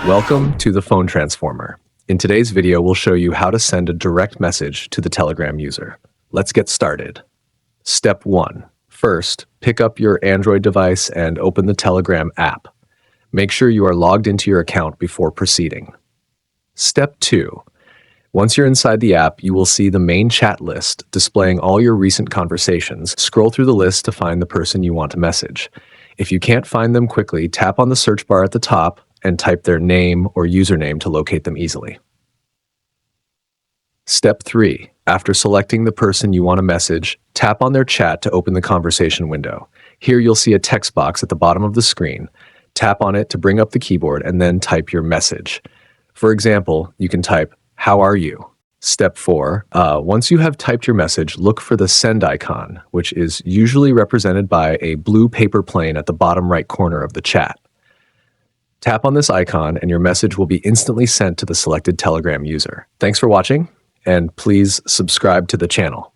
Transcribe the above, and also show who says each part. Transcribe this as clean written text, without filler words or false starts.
Speaker 1: Welcome to the Phone Transformer. In today's video, we'll show you how to send a direct message to the Telegram user. Let's get started. Step 1. First, pick up your Android device and open the Telegram app. Make sure you are logged into your account before proceeding. Step 2. Once you're inside the app, you will see the main chat list displaying all your recent conversations. Scroll through the list to find the person you want to message. If you can't find them quickly, tap on the search bar at the top and type their name or username to locate them easily. Step 3. After selecting the person you want to message, tap on their chat to open the conversation window. Here you'll see a text box at the bottom of the screen. Tap on it to bring up the keyboard and then type your message. For example, you can type, "How are you?" Step 4. Once you have typed your message, look for the send icon, which is usually represented by a blue paper plane at the bottom right corner of the chat. Tap on this icon and your message will be instantly sent to the selected Telegram user. Thanks for watching, and please subscribe to the channel.